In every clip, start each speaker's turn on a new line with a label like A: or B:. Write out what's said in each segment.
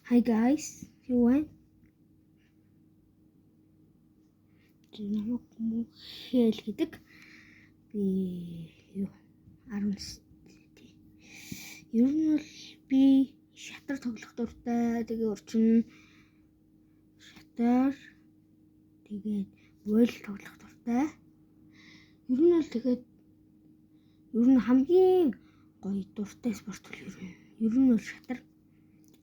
A: Hi guys, юу вэ? Намайг Мөнхэл гэдэг. Би юу 19 тий. Ер нь бол би шатар тоглох дуртай. Тэгээ урчин шатар тэгээд вол тоглох дуртай. Ер нь бол тэгээд ер нь хамгийн гоё дуртай спорт бол ер нь бол шатар.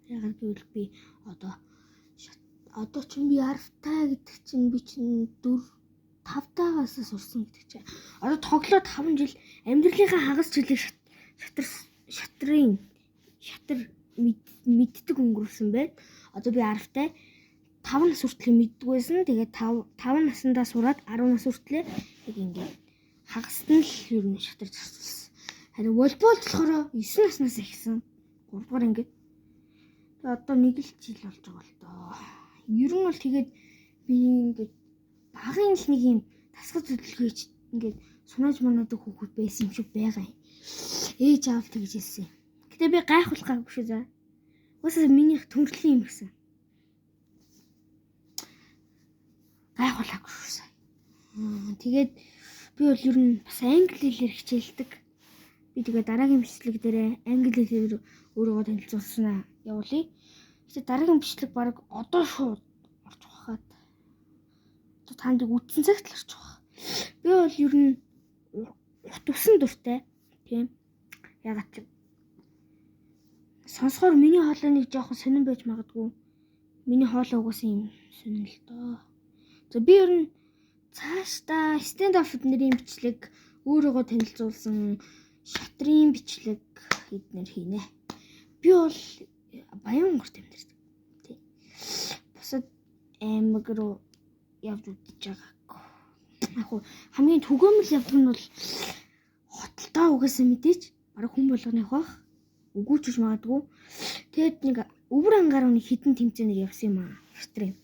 A: Ягаад гэвэл би одоо ч би 10 гэдэг чинь би чинь 5 тагаас сурсан гэдэг чинь одоо тоглоо 5 жил амьдралынхаа хагас жилийг шатар мэддэг өнгөрүүлсэн байна. Одоо би 10-тай 5 нас хүртэл мэддэг байсан. Тэгээд 5 наснда сураад 10 нас хүртэл яг ингээд хагаст нь л ер нь шатар зарцуулсан. Харин волейбол болохоор 9 наснаас эхэлсэн. 3 дугаар ингээд одоо нэг л жил болж байгаа л доо. Ер нь бол тэгээд би ингээд багын л нэг юм тасгал хөдөлгөөч ингээд сунаж манаадаг хүүхэд байсан юм шиг байгаа юм. Ээж аав тэгж хэлсэн. Гэтэ би гайхуулгаагүй шүү за. Уусаа минийх төрлийн юм гэсэн. Гайхуулаагүй шүү. Тэгээд би бол ер нь бас англи хэлээр хичээлдэг. Би тэгээд дараагийн бичлэг дээр англи хэлээр өөрийгөө танилцуулснаа явуулъя. Гэтэ дараагийн бичлэг баг одоо шууд орж ухаад. Одоо танд үдсэн цагт л орж байгаа. Би бол ер нь урт усан дуртай. Тийм. Ягаад ч сонсохоор миний хоолой нэг жоохон сонирн байж магадгүй. Миний хоолой угаасан юм сонирн л доо. За би ер нь цаашдаа stand up нэрийн бичлэг өөрийгөө танилцуулсан шатрын бичлэг эднэр хийнэ. Би бол Баянгорт амьдардаг. Тий. Бусад аймаг руу явж үдчихэж байгаагүй. Яг хуу хамгийн түгээмэл явдаг нь бол хотолтой угаасаа мэдээч бараг хүн болгоных бах. Үгүй ч гэж магадгүй. Тэгээд нэг өвөр ангаар нэг хідэн тэмцээнээр явсан юм аа. Шатрын.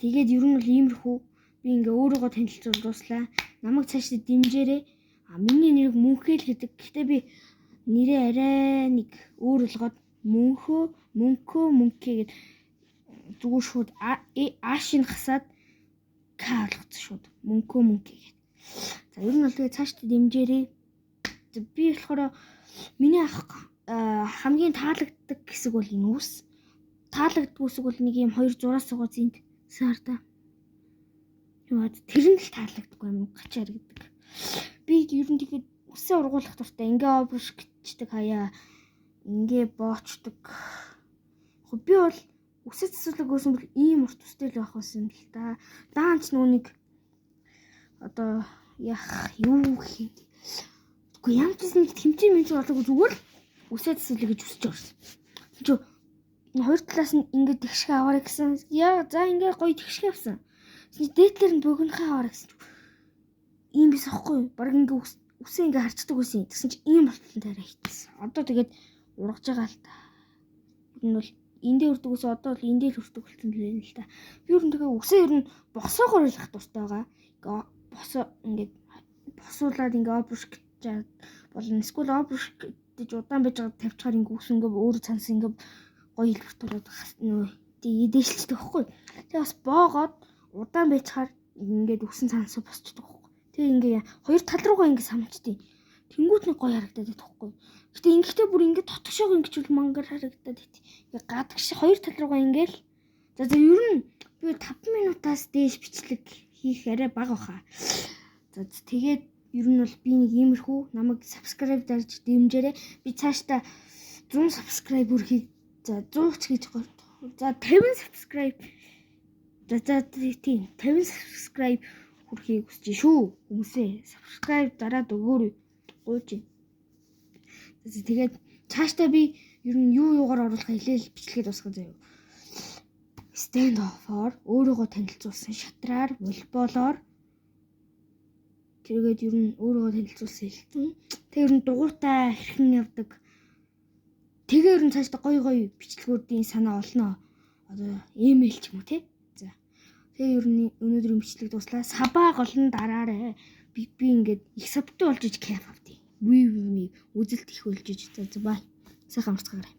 A: Тэгээд ер нь бол иймэрхүү би ингээ өөрийгөө танилцуул дуслаа. Намайг цаашдаа дэмжээрэй. Миний нэрийг Мөнхэл гэдэг. Гэхдээ би нэрээ арай нэг өөр болгоод мөнхөө гэд зүгээр шууд аашийн хасаад к болгоцсон шууд мөнхөө гэд. За ер нь бол тэгээ цаашдаа дэмжээрэй. Би болохоор миний хамгийн таалагддаг хэсэг бол энэ үс. Таалагддаг үсэг бол нэг юм 2 зураас байгаа зинт сарда. Юу тэр нь л таалагддаггүй юм гач харагддаг. Би ер нь тэгээд үсээ ургуулах дуртай. Ингээ обруш гिचдэг хаяа. Ингээ боочдаг. Би бол үсээ засварлаг өгсөн бол ийм урт үстэй л байх байсан юм л та. Даанч нүг одоо яах юу гэх юм. Үгүй ямар ч нэг тэмцээн мэж болоогүй зүгээр үсээ засварлаг гэж үсэж байгаа юм. Хоёр талаас нь ингээ тэгшгэ аваарай гэсэн. Яа за ингээ гоё тэгшгэ авсан. Дээдлэр нь бөгнөхөө аваарай гэсэн. Ийм биш аахгүй. Бараг ингээ үсээ ингээ харцдаг байсан. Тэгсэн чи ийм болтол тарай хийсэн. Одоо тэгээд ургаж байгаа л та. Энэ бол эндээ үрдэг ус одоо л эндээ л үрдэг болсон л та. Би ер нь тэгээ үсээ ер нь босоогоор ялах дуртай байгаа. Босоо ингээд босуулаад ингээ обруш гэж болно. Эсвэл обруш гэж удаан байж байгаа тавьчихаар ингээ үс ингээ өөр цанс ингээ гоё хэлбэртүүлээд нөө дээшилчдэг байхгүй. Тэгээ бас боогоод удаан байцгаар ингээд үсэн цансаа босчдөг байхгүй. Тэгээ ингээ хоёр тал руугаа ингээ самчдیں۔ Тэнгүүт нэг гоё харагдаад байдаг байхгүй. Гэтэ ингэхдээ бүр ингээ тотгошоог ингэчүүл мангар харагдаад байт. Ингээ гадагш хоёр тал руугаа ингээл. За ер нь би 5 минутаас дээш бичлэг хийх арай бага баха. За тэгээд ер нь бол би нэг иймэрхүү намайг subscribe дарж дэмжээрэй. Би цаашдаа 100 subscribe хүрхийг за 100 ч гэж гоё. За 50 subscribe. За тийм 50 subscribe хүрхийг хүсэж шүү. Хүмүүсээ subscribe дараад өгөөрэй. Гуйж. Тэгээд цаашдаа би ер нь юугаар оруулах хэлээл бичлэгээ дуусгах заяа. Stand up-оор өөрийгөө танилцуулсан шатраар, волейболоор тэргээд ер нь өөрийгөө танилцуулсан хэлтэн. Тэг ер нь дугуйтай хэрхэн явдаг. Тэгээ ер нь цаашдаа гоё бичлэгүүдийн санаа олно. Одоо имэйл ч юм уу те. За. Тэгээ ер нь өнөөдрийн бичлэг дуслаа. Сабаа гол нь дараарай. Би ингээд их сабтай болж иж кайф авдیں۔ Үзэлт их болж иж. За бай. Сайхан амарцгаарай.